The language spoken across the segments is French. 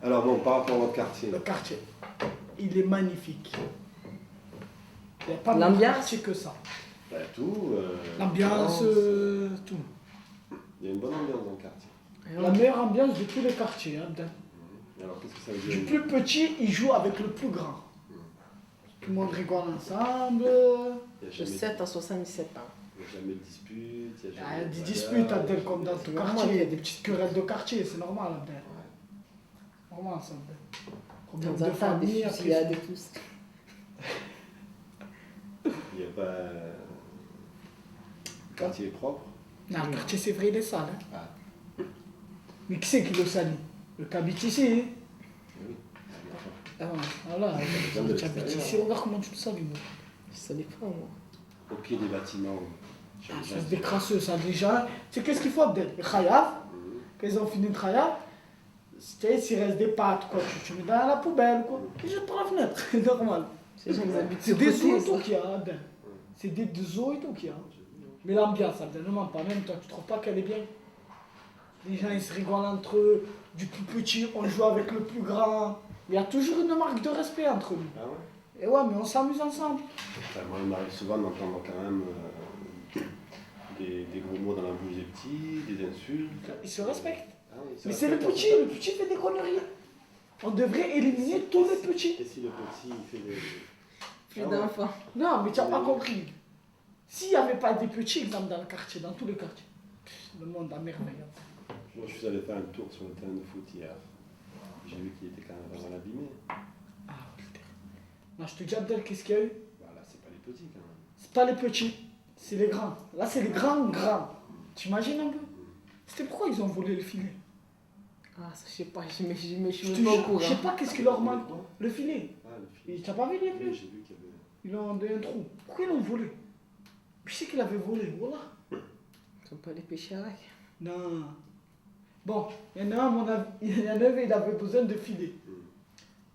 Alors bon, par rapport à votre quartier. Le quartier, il est magnifique. Il n'y a pas de L'ambiance quartier que ça. Bah, tout. L'ambiance, tout. Il y a une bonne ambiance dans le quartier. La meilleure ambiance de tous les quartiers. Hein. Alors qu'est-ce que ça veut Du dire? plus petit, il joue avec le plus grand. Tout le monde rigole ensemble. Il y a De jamais 7 à 77 ans. il y a jamais de dispute. Il y a des disputes, Abdel, comme dans tout quartier. Il y a des petites querelles de quartier, c'est normal, Abdel. Normal, ça, Abdel. Problème de famille, des après, fusillades et tout. Il n'y a pas. Le quartier est propre. Non, le quartier, c'est vrai, il est sale. Hein. Ah. Mais qui c'est qui le salit? Le qui habite ici. Hein. Oui. Ah, voilà, gens de tu habites l'extérieur. ici, regarde comment tu le salis, moi. Ça dépend, moi. Au pied des bâtiments. Ah, ça se décrasseux, ça déjà. Tu sais qu'est-ce qu'il faut, Abdel? Le khayaf, quand ils ont fini le khayaf, tu sais, s'il reste des pâtes, quoi, tu mets dans la poubelle, quoi. Tu jettes par la fenêtre, c'est normal. Ces gens, ils habitent C'est sur des côté, eaux et ça. tout qu'il y a, Abdel. C'est des eaux et tout qu'il y a. Mais l'ambiance, Abdel, ne mens pas, même toi, tu trouves pas qu'elle est bien? Les gens, ils se rigolent entre eux, du plus petit, on joue avec le plus grand. Il y a toujours une marque de respect entre nous. Ah ouais? Et ouais, mais on s'amuse ensemble. Enfin, moi, il m'arrive souvent d'entendre quand même des gros mots dans la bouche des petits, des insultes. Ils se respectent. Ah oui, Mais c'est le petit fait des conneries. On devrait éliminer tous les petits. Et si le petit il fait des. Plus d'enfants. Non, mais tu n'as pas compris. S'il n'y avait pas des petits exemples dans le quartier, dans tous les quartiers, le monde à merveille. Moi, je suis allé faire un tour sur le terrain de foot hier. J'ai vu qu'il était quand même vraiment abîmé. Ah putain. Non, je te dis, Abdel, qu'est-ce qu'il y a eu? Voilà, c'est pas les petits quand même. C'est pas les petits, c'est les grands. Là, c'est les grands. T'imagines un peu? C'était pourquoi ils ont volé le filet? Ah, ça, je sais pas, je me Je suis te pas au jure, courant. je sais pas qu'est-ce qui leur manque. Le filet. Ah, le filet. Et t'as pas vu les Oui, filets? j'ai vu qu'il y avait. Ils ont donné un trou. Pourquoi ils l'ont volé? Qui c'est qui l'avait volé? Voilà. Ils sont pas les pêcheurs. Non. Bon, il y en a un, à mon avis, il y en avait, il avait besoin de filet.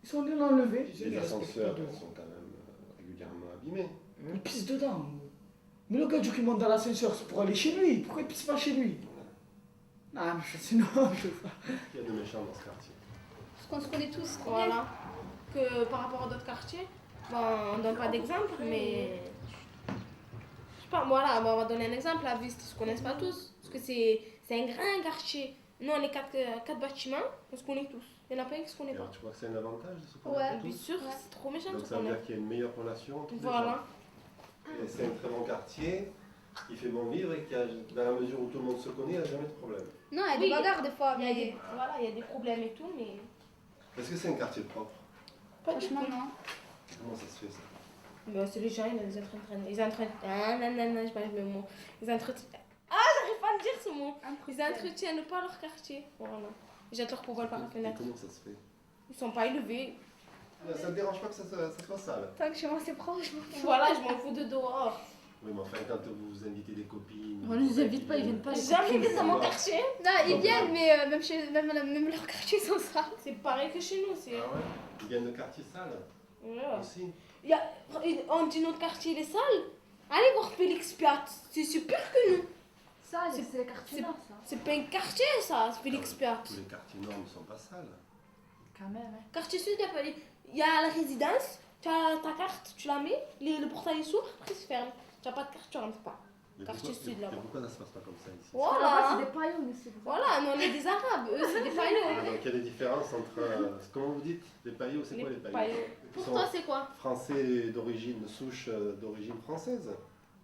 Ils sont allés l'enlever. Les ascenseurs sont quand même régulièrement abîmés. Il pisse dedans. Mais le gars qui monte dans l'ascenseur, c'est pour aller chez lui. Pourquoi il pisse pas chez lui? Non, mais ça, c'est normal, ça. Il y a de méchants dans ce quartier. Parce qu'on se connaît tous. Voilà. Que par rapport à d'autres quartiers, bon, on ne donne pas d'exemple, mais. Je sais pas, voilà, bon, on va donner un exemple. La Viste, ils ne se connaissent pas tous. Parce que c'est un grand quartier. Nous, on est quatre bâtiments, on se connaît tous. Il y en a pas un qui se connaît Et pas. alors, tu crois que c'est un avantage de se Ouais, connaître Bien tous? sûr, c'est trop méchant de Donc se ça veut dire connaître. qu'il y a une meilleure relation entre les gens. Voilà. Et c'est un très bon quartier, il fait bon vivre et dans la mesure où tout le monde se connaît, il n'y a jamais de problème. Non, il y a des Oui, bagarres des fois, Il y a mais des, voilà, il y a des problèmes et tout, mais. Est-ce que c'est un quartier propre? franchement, non. Comment ça se fait ça? Bah, c'est les gens, ils entretiennent. Ils entretiennent. Ah, non, je parle le mot. Ils entretiennent. Ah, j'arrive pas à le dire ce mot. Ils entretiennent pas leur quartier. Voilà. Ils jettent leur poubelle par la Et fenêtre. comment ça se fait? Ils sont pas élevés. Ça ne te dérange pas que ça soit sale? Tant que chez moi c'est propre, je m'en fous. Voilà, je m'en fous de dehors. Oui, mais enfin, quand vous invitez des copines... On les invite pas, ils viennent pas. Jamais été dans mon quartier. Non, ils viennent, mais même leur quartier sont sales. C'est pareil que chez nous. C'est... Ah ouais? Ils viennent de quartiers sales Ouais. aussi? On dit notre quartier il est sale. Allez voir Félix Piat. C'est pire que nous. Ça, c'est les quartiers là, ça. C'est pas un quartier ça, Félix Piat. Tous les quartiers nord ne sont pas sales. Quand même, hein. Quartier sud, il y a la résidence. Tu as ta carte, tu la mets. Le portail s'ouvre, après il se ferme. Tu n'as pas de carte, tu rentres pas. Mais Quartier sud, là-bas. pourquoi ça se passe pas comme ça ici? Là-bas, Voilà. c'est des paillons, mais c'est Voilà, nous on est des arabes. Eux c'est des Ah, paillots. donc il y a des différences entre... comment vous dites? Les paillots, c'est quoi les paillots? Ils Pour sont toi c'est quoi? français d'origine, souche d'origine française.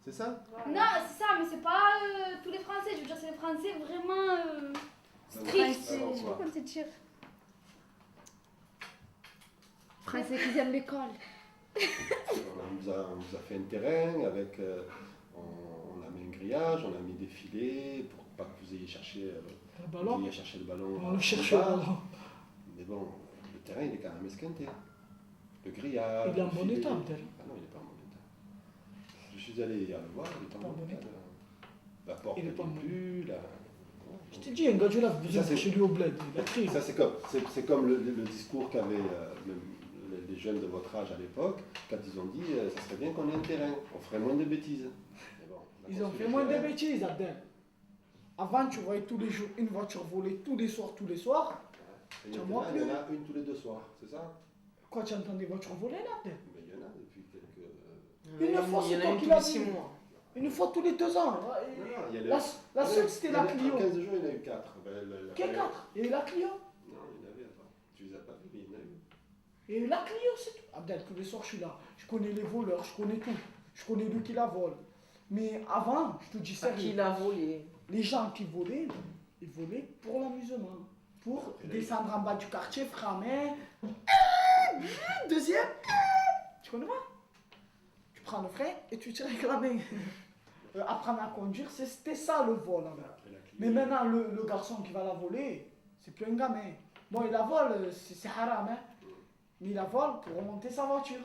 C'est ça? Non, c'est ça, mais c'est pas tous les Français. Je veux dire, c'est les Français vraiment stricts. Je sais pas comment te dire. Français qui aiment l'école. On vous a fait un terrain avec... on a mis un grillage, on a mis des filets pour pas que vous ayez cherché, Le ballon, le ballon. on le cherche au au bas. ballon. Mais bon, le terrain il est quand même esquinté. Le grillage. Il est en le bon filet. état, Abdel. Ah non, il n'est pas en bon état. Je suis allé hier le voir, il est pas en bon état. La porte Il est n'est pas en bon plus, la... Je t'ai dit, un gars du lave, Ça, c'est- chez lui au bled. Il a pris. Ça, c'est comme le discours qu'avaient les jeunes de votre âge à l'époque, quand ils ont dit ça serait bien qu'on ait un terrain, on ferait moins de bêtises. Mais bon, on a Ils ont construit fait le moins de terrain. bêtises, Abdel. Avant, tu voyais tous les jours une voiture volée tous les soirs. Et Tu as maintenant, moins il y en plus. a une tous les 2 soirs, c'est ça? Quoi, tu entends des voitures voler là Abdel? Mais il y en a depuis quelques. Une fois, il y c'est en a toi une qui tous l'as les 6 vu. mois. Une fois tous les 2 ans. Non, non, il y a La seule, c'était la Clio. En 15 jours, il y en a eu 4. Quelle 4? Il y a eu la Clio. Non, il y en avait, attends. Tu les as pas vus, mais il y en a eu. Et la Clio, c'est tout. Abdel, tous les soirs, je suis là. Je connais les voleurs, je connais tout. Je connais lui qui la vole. Mais avant, je te dis Qui sérieux, l'a volé? les gens qui volaient, ils volaient pour l'amusement. Pour descendre en bas du quartier, framer. Deuxième. Tu connais pas? Tu prends le frein et tu tires avec la main. Apprendre à conduire, c'était ça le vol. Alors. Après la Clio. Mais maintenant, le garçon qui va la voler, c'est plus un gamin. Bon, il la vole, c'est haram, hein. Mais il la vole pour remonter sa voiture.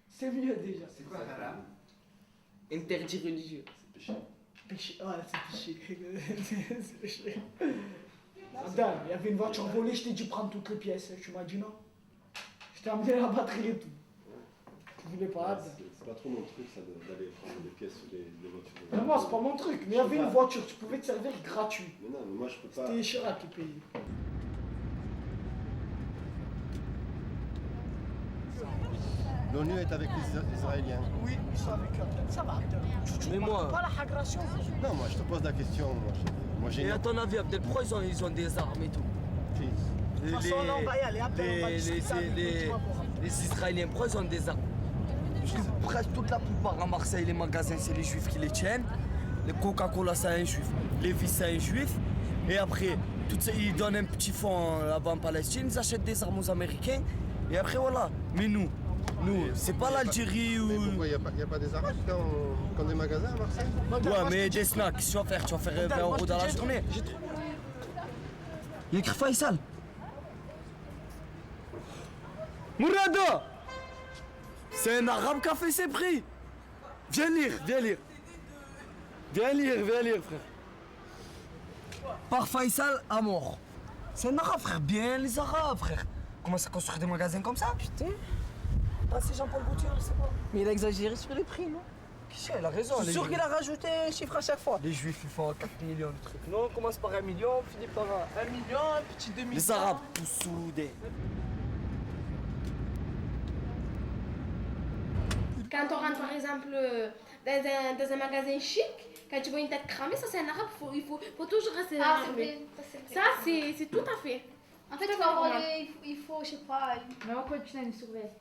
C'est mieux déjà. C'est quoi haram? Interdit religieux. C'est péché. Péché. Ouais, c'est péché. C'est péché. Madame, il y avait une voiture volée, je t'ai dit prendre toutes les pièces. Tu m'as dit non. Je t'ai amené la batterie et tout. Tu voulais pas. Ouais, c'est pas trop mon truc, ça, d'aller prendre des pièces sur les voitures. Mais moi, c'est pas mon truc. Mais il y avait une voiture, tu pouvais te servir gratuit. Mais non, mais moi, je peux pas. C'était Chirac qui payait. L'ONU est avec les Israéliens. Oui, ils sont avec eux. Ça va. Mais moi, Pas la agression. Non, moi, je te pose la question. Moi, j'ai et à ton avis, Abdel, pourquoi ils ont des armes et tout? De toute façon, là, on va y aller. Après, on va discuter avec eux, tu vas voir. les Israéliens, pourquoi ils ont des armes? Presque toute la plupart à Marseille, les magasins, c'est les juifs qui les tiennent. Le Coca-Cola, c'est un juif. Levis, c'est un juif. Et après, ils donnent un petit fonds là-bas en Palestine, ils achètent des armes aux Américains. Et après, voilà. Mais nous, c'est pas l'Algérie Mais ou. pourquoi il n'y a pas des Arabes qui ont des magasins à Marseille? Ouais, mais des snacks, qu'est-ce que tu vas faire? Tu vas faire 20 euros dans la journée. Il y a écrit Faisal. Mourada! C'est un arabe qui a fait ses prix. Viens lire, viens lire. Viens lire, frère. Par Faisal à mort. C'est un arabe, frère. Bien les arabes, frère. Comment ça construire des magasins comme ça? Putain. Ah, c'est Jean-Paul Gaultier, je sais pas. Mais il a exagéré sur les prix, non? Qui c'est? Elle a raison. Je suis sûr qu'il a rajouté un chiffre à chaque fois. Les juifs, ils font 4 millions de trucs. Non, on commence par 1 million, on finit par 1 million, un petit demi. Les arabes, tous soudés. Quand on rentre par exemple dans un magasin chic, quand tu vois une tête cramée, ça c'est un arabe, il faut toujours rester Ah, c'est armé. vrai. Ça, c'est vrai. Ça c'est tout à fait. En fait, il faut avoir il faut, je sais pas. Mais pourquoi tu l'as surveille?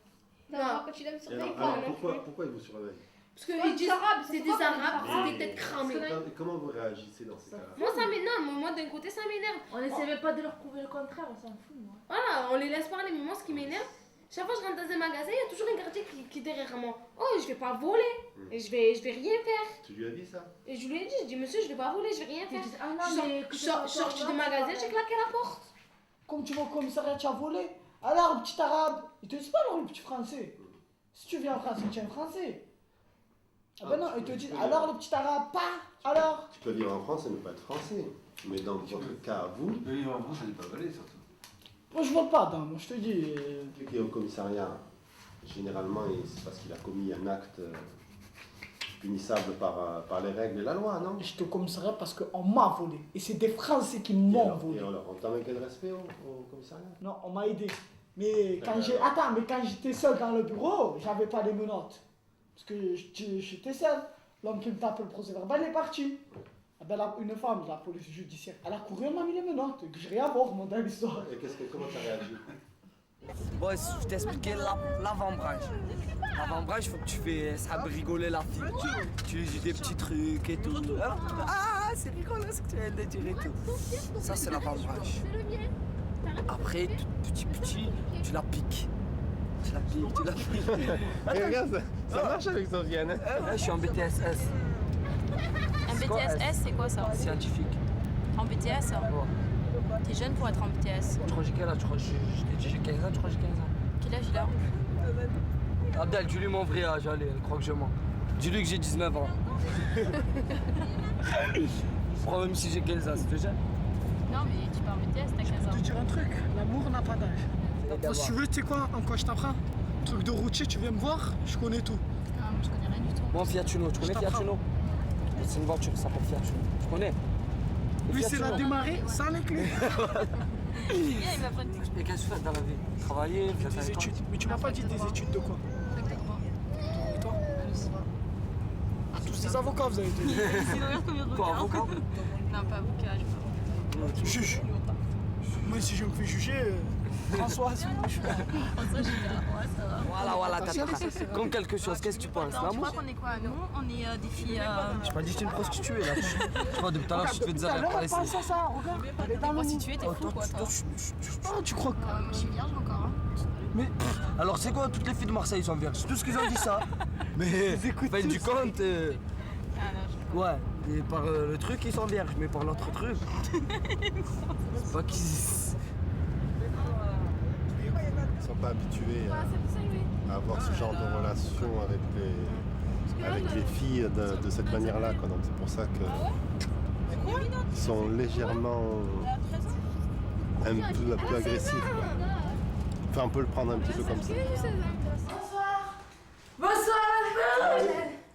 Non, quand tu l'aimes sur Et les alors, pourquoi ils vous surveillent? Parce qu'ils disent arabes, c'est des arabes, c'est des têtes cramées. Et comment vous réagissez dans ces cas-là? Moi ça m'énerve, moi d'un côté ça m'énerve. On essaie même pas de leur prouver le contraire, on s'en fout, moi. Voilà, on les laisse parler, mais moi ce qui m'énerve, chaque fois que je rentre dans un magasin, il y a toujours un gardien qui est derrière moi. Oh, je vais pas voler, et je vais rien faire. Tu lui as dit ça? Et je lui ai dit, je dis monsieur, je vais pas voler, je vais rien Ils faire. disent, ah non, mais Je suis sortie du magasin, j'ai claqué la porte. Comme tu vas au commissariat, tu as volé. Alors, le petit arabe, il te dit pas alors le petit français. Si tu viens en France, tu es un français. Ah ben non, il te dit alors le petit arabe, pas alors. Tu peux vivre en France et ne pas être français. Mais dans votre cas, vous, Tu peux vivre en France, ça n'est pas volé surtout. Moi je vole pas, moi je te dis. celui qui est au commissariat, généralement, c'est parce qu'il a commis un acte punissable par les règles et la loi, non? Je te commissaria parce qu'on m'a volé. Et c'est des Français qui Et m'ont alors, volé. on t'a manqué de respect au commissariat? Non, on m'a aidé. Mais quand j'étais seul dans le bureau, j'avais pas les menottes. Parce que j'étais seul. L'homme qui me tape le procès verbal est parti. Ah ben une femme de la police judiciaire, elle a couru, elle m'a mis les menottes. Que j'ai rien à voir, moi, dans l'histoire. Et comment tu as réagi? Bon, je t'expliquais l'avant-branche. L'avant-branche, il faut que tu fais ça rigoler la fille. Tu lui dis des petits trucs et tout. Ah, c'est rigolo ce que tu viens de dire et tout. Ça, c'est l'avant-branche. Après, tout petit, tu la piques. Tu la piques. Regarde, ça marche avec Sofiane. Là, je suis en BTSS. Un BTSS, c'est quoi ça? Scientifique. En BTS? Ouais. T'es jeune pour être en BTS. Je crois que j'ai quel âge? Je crois que j'ai 15 ans, je crois que j'ai 15 ans. Quel âge il a? Abdel, dis-lui mon vrai âge, allez, elle croit que je mens. Dis-lui que j'ai 19 ans. Je crois même si j'ai 15 ans, c'est déjà. Non, mais tu pars en BTS, t'as 15 Je ans. te dire un truc, l'amour n'a pas d'âge. Si tu veux, tu sais quoi, en quoi je t'apprends? Truc de routier, tu viens me voir, je connais tout. Non, moi je connais rien du tout. Bon, Fiat Uno, tu connais Je Fiat t'apprends. Uno? C'est une voiture, ça s'appelle Fiat Uno. Tu connais? Lui, Fiat c'est la Uno. démarrer sans les clés. Viens, il va prendre tes Et qu'est-ce que tu fais dans la vie? Travailler, faire Des études. Mais tu m'as pas dit des études de quoi? Et toi? Ah, tous des avocats, vous avez dit. C'est ouvert combien de Quoi, regards? avocat? Non, pas avocat, je sais pas. Juge. Moi, si je me fais juger, Françoise. François, je dis, ouais, ça va. Voilà, t'as comme quelque chose, qu'est-ce que tu penses? Attends, tu L'amour? crois qu'on est quoi, nous? On est des filles. J'ai pas dit que j'étais une prostituée là. Je crois depuis tout à l'heure je te fais des affaires par ici. ça, regarde. Elle est dans le Prostituée, t'es fou, quoi, toi. Ah, tu crois que. Moi, je suis vierge encore, hein. Mais alors c'est quoi, toutes les filles de Marseille sont vierges? C'est tout ce qu'ils ont dit ça. Mais faites du compte. Ah non, je Ouais, et par le truc ils sont vierges, mais par l'autre truc. C'est pas qu'ils. Ils sont pas habitués à avoir ce genre de relation avec les filles de cette manière-là. Quoi. Donc c'est pour ça qu'ils sont légèrement un peu agressifs. Quoi. Enfin, on peut le prendre un petit peu comme ça. Bonsoir.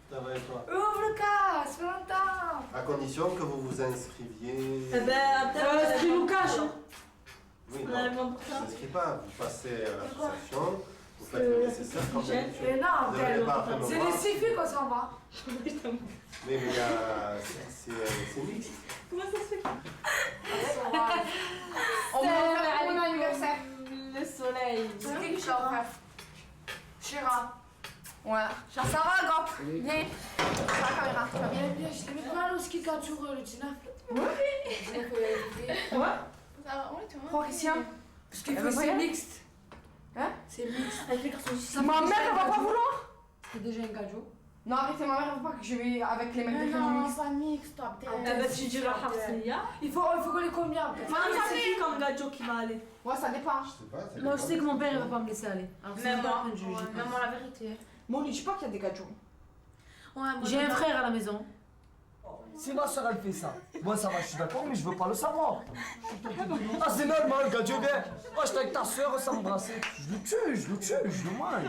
Ça va et toi? Ouvre le cas, ça fait longtemps. À condition que vous vous inscriviez. Eh ben, inscris-nous cash. Oui, non, vous ne vous inscrivez pas, vous passez à l'association, vous faites le nécessaire quand même. Mais non, Vous n'avez pas après me c'est voir. les filles qu'on s'en va. Mais il y a. C'est mixte. Comment ça se fait? On va faire mon anniversaire. le soleil. C'est qui que je leur fais? Chéra. Ouais. Ça va, Gop? Viens. Ça va, caméra. Tu vas bien? Bien, je t'ai mis pas le ski quand tu le 19. Oui. Ouais. Crois Christian? Parce qu'il faut c'est mixte. Hein? C'est mixte. Avec les garçons. Ma mère, elle va pas vouloir? C'est déjà un gajo. Non, arrêtez, ma mère, elle veut pas que je vais avec les mecs de Non, mixte. pas mixte, toi, peut-être. Eh ben, si je leur Il faut qu'on les combien peut-être. C'est qui comme gajo qui va aller? Ouais, ça dépend. Je sais pas. ça Moi je dépend. sais que mon père il va pas me laisser aller. Alors c'est Même pas moi, la peine de juger. même moi, la vérité. Moi, on ne dit pas qu'il y a des gajos. J'ai un frère à la maison. Si ma soeur elle fait ça, moi ça va, je suis d'accord, mais je veux pas le savoir. Ah c'est normal, gars, Dieu bien. Moi j'étais avec ta soeur, on s'embrassait. Je le tue, je le mange.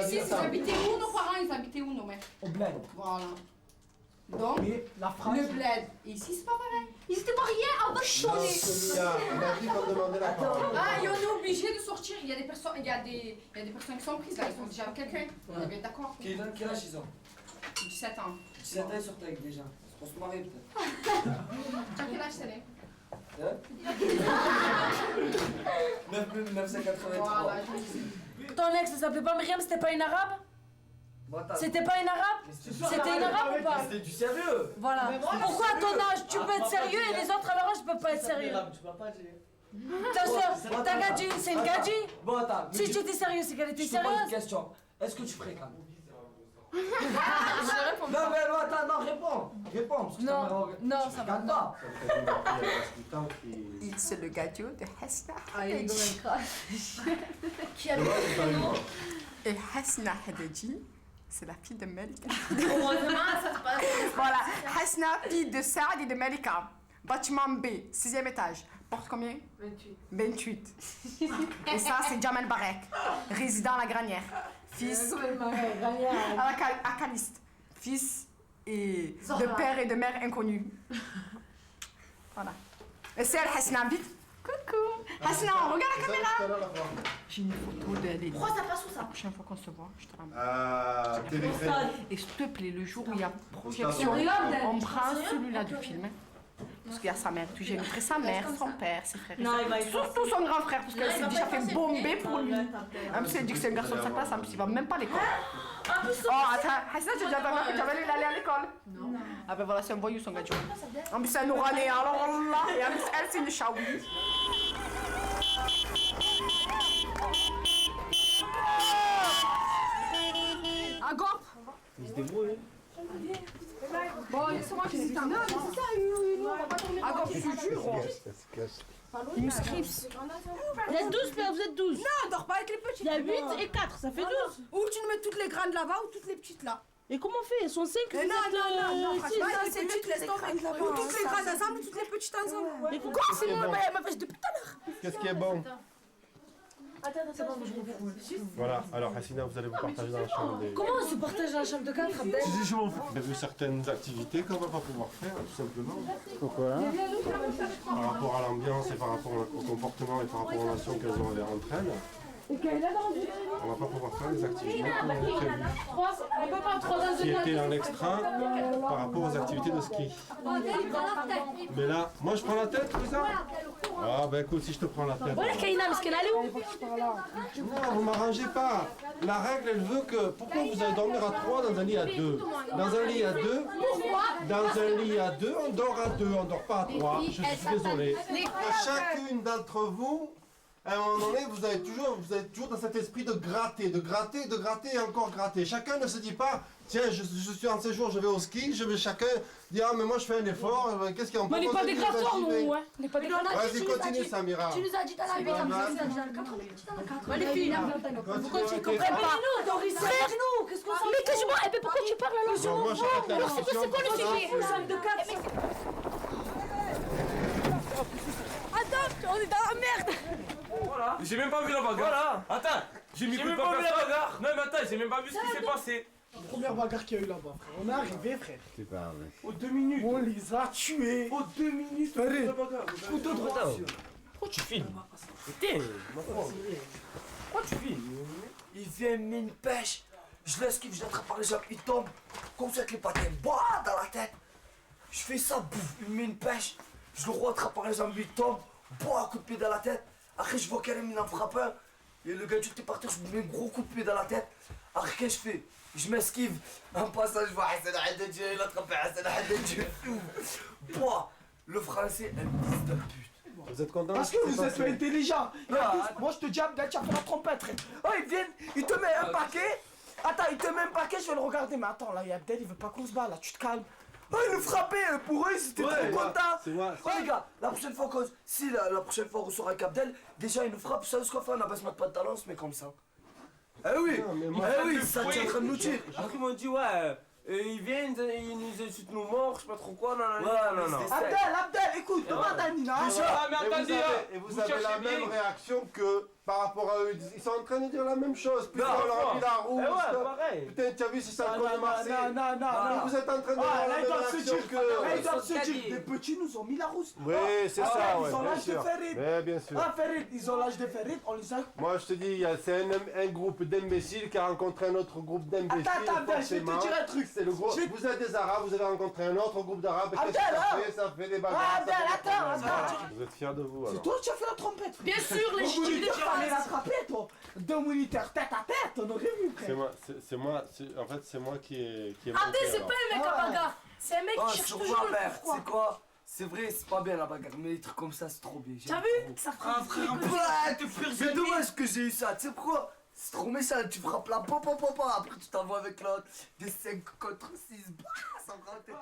Ici, ils habitaient où nos parents? Ils habitaient où nos mères? Au bled. Voilà. Donc, Mais la phrase. le bled. Et ici, c'est pas pareil. Ils étaient mariés avant de Non, changer. celui-là, on a dit qu'on demandait la parole. Ah, et on est obligé de sortir. Il y a des personnes, il y a des personnes qui sont prises là. Ils sont déjà avec quelqu'un. On est bien d'accord. Quel âge ils ont? 17 ans. 17 ans sur tech déjà. C'est pour se marier peut-être. Tu as quel âge, Célé? 983. Voilà, je Ton ex, ça s'appelait pas Myriam, c'était pas une arabe? C'était pas une arabe? C'était une arabe ou pas? C'était du sérieux. Voilà. Pourquoi à ton âge tu peux être sérieux et les autres à leur âge peuvent pas être sérieux? Tu vas pas dire. Ta soeur, ta gadji, c'est une gadji? Bon attends. Si tu étais sérieux, c'est qu'elle était Je te pose une sérieuse? question. Est-ce que tu fréquentes? Non mais non, attends, non, réponds. Parce que Non, ça va. regarde pas. Ça fait une fille, elle reste du temps qui. C'est le gadio de Hesna. Ah, il est dans le crash. Qui a C'est vrai, c'est pas une voix. Et Hesna Hadeji, c'est la fille de Melika. Heureusement, ça se passe. Voilà, Hesna, fille de Saad et de Melika. Bâtiment B, 6e étage. Porte combien? 28. Et ça, c'est Jamel Barek, résident à la Granière. Fils. À Caliste. Fils et de père et de mère inconnus. Voilà. Et c'est elle, Hasna, vite. Coucou. Hasna, regarde la caméra. J'ai une photo d'elle. Pourquoi ça passe ou ça? La prochaine fois qu'on se voit, je te ramène. Ah, TV Crème. Et s'il te plaît, le jour où il y a projection, on prend celui-là du film. Hein. Parce qu'il y a sa mère. J'ai montré sa mère, son père, ses frères. Non, il va y Surtout son grand frère, parce qu'elle s'est déjà fait bomber pour lui. En plus, elle dit que c'est un garçon de sa classe, en plus, il va même pas à l'école. Oh, attends, Hasna, tu dis à ta mère que Jamel, il allait à l'école? Non. Ah ben voilà, c'est un voyou, son gadjo. En plus, c'est un Oranais, alors là. Et en plus, elle, c'est une Chaoui. Ah, Gop! Il se débrouille. Bon, c'est moi qui suis un. Non, mais c'est ça, Ah, Gop, je te jure. Il y a 12 pères, vous êtes 12. Non, dors pas avec les petits. Il y a 8 et 4, ça fait 12. Ou tu nous mets toutes les grandes là-bas ou toutes les petites là. Et comment on fait? Elles sont 5 Non, franchement, c'est petites, laisse tomber. Ou toutes les grandes ensemble ou toutes les petites ensemble. Mais quoi? C'est moi, ma vache de putain. Qu'est-ce qui est bon? Attends, je m'en fous. Voilà, alors Hassina, vous allez vous partager dans la chambre des... Comment on se partage dans la chambre de 4, Abdel? Je m'en fous. Vous avez vu certaines activités qu'on va pas pouvoir faire, tout simplement. Pourquoi hein? Par rapport à l'ambiance et par rapport au comportement et par rapport aux relations qu'elles ont entre elles. On va pas pouvoir faire les activités qu'on avait prévues. On peut pas 3 ans Qui étaient dans l'extra par rapport aux activités de ski. Mais là, moi je prends la tête, c'est ça? Ah bah écoute, si je te prends la tête. Voilà, Kaina, parce qu'elle allait où? Non, vous m'arrangez pas. La règle, elle veut que... Pourquoi vous allez dormir à 3 dans un lit à 2? Dans un lit à 2, dans un lit à 2, on dort à 2, on dort pas à 3. Je suis désolé. Chacune d'entre vous, à un moment donné, vous êtes toujours dans cet esprit de gratter et encore gratter. Chacun ne se dit pas, tiens, je suis en séjour, je vais au ski, chacun dit, ah mais moi je fais un effort, qu'est-ce qu'on peut... Mais on n'est pas des gratteurs, nous, ouais. On n'est pas des gratteurs. Vas-y, continue, Samira. Tu nous as dit dans la 8, tu nous as dit dans le 4, on est dans le 4. Les filles, Pourquoi tu comprends pas? Doris, nous, qu'est-ce qu'on s'en fout? Mais que je vois, et puis pourquoi tu parles alors? Bon, moi j'arrête la discussion. C'est quoi le sujet? Chambre de 4. Attends, on est dans la merde. Voilà. J'ai même pas vu la bagarre. Voilà. Attends, j'ai même pas vu la bagarre. Non mais attends, j'ai même pas vu ce qui s'est passé. La première bagarre qu'il y a eu là-bas, frère. On est arrivé, frère. C'est pas vrai. Aux 2 minutes. On les a tués. Aux 2 minutes. Frère. La bagarre. Couteau de retard. Pourquoi tu filmes? Putain, ma foi. Pourquoi tu filmes? Il vient, il me met une pêche. Je l'esquive, je l'attrape par les jambes, il tombe. Comme ça avec les patins, bah, dans la tête. Je fais ça, bouf, il me met une pêche. Je le rattrape par les jambes, il tombe. Bah, coup de pied dans la tête. Après, je vois Karim, il en frappe un. Et le gars, tu était par terre, je me mets un gros coup de pied dans la tête. Après, qu'est-ce que je fais? Je m'esquive. En passant, je vois Hassan Haddadji, il a attrapé Hassan Haddadji. Bah, le français, un fils de pute. Vous êtes content? Parce que vous êtes intelligent. Moi je te dis Abdel, tu as fait la trompette, frère. Oh, ils viennent, ils te mettent un paquet. Attends, il te met un paquet, je vais le regarder. Mais attends, là, Abdel, il veut pas qu'on se bat, là, tu te calmes. Oh, ils nous frappaient, pour eux, ils étaient trop contents. C'est moi. Oh les gars, la prochaine fois la prochaine fois on sort avec Abdel, déjà il nous frappe, vous savez ce qu'on fait? On abaisse notre pantalon, on se met comme ça. Eh oui, ça tient en train de nous tuer. Après ils m'ont dit ouais, ils viennent, ils nous insultent nos morts, je sais pas trop quoi, non. Abdel, écoute, demande à Nina. Mais attendez, et vous avez la même réaction que par rapport à eux. Ils sont en train de dire la même chose. Putain, on leur a mis la roue. Putain, tu as vu si ça le de Marseille? Non. Vous êtes en train de dire la même réaction que... Ils doivent se dire, les petits nous ont mis la rousse. Oui, c'est ça, ouais, ils ont bien l'âge de sûr. Ferid. Bien sûr. Ah, Ferid, ils ont l'âge de Ferid, on les a... Moi, je te dis, c'est un groupe d'imbéciles qui a rencontré un autre groupe d'imbéciles. Attends, je vais te dire un truc. C'est le groupe. Vous êtes des Arabes, vous avez rencontré un autre groupe d'Arabes. Qu'est-ce que ça fait? Ça fait des bagarres. Attends. Vous êtes fiers de vous, alors? C'est toi qui as fait la trompette, frère. Bien sûr, légitime défense. Fallait l'attraper, toi. Deux militaires tête à tête, on aurait vu, frère. En fait, c'est moi qui ai Abdel, c'est pas un mec à bagarre. C'est un mec Oh, qui cherche sur toujours ma le mère, pourquoi. c'est quoi? C'est vrai, c'est pas bien la bagarre, mais les trucs comme ça, c'est trop bien. T'as vu? Ça Ah frère, c'est dommage que j'ai eu ça, tu sais pourquoi? C'est trop méchant, tu frappes la pop, après tu t'envoies avec l'autre, des 5 contre 6, bah, ça me rend tête.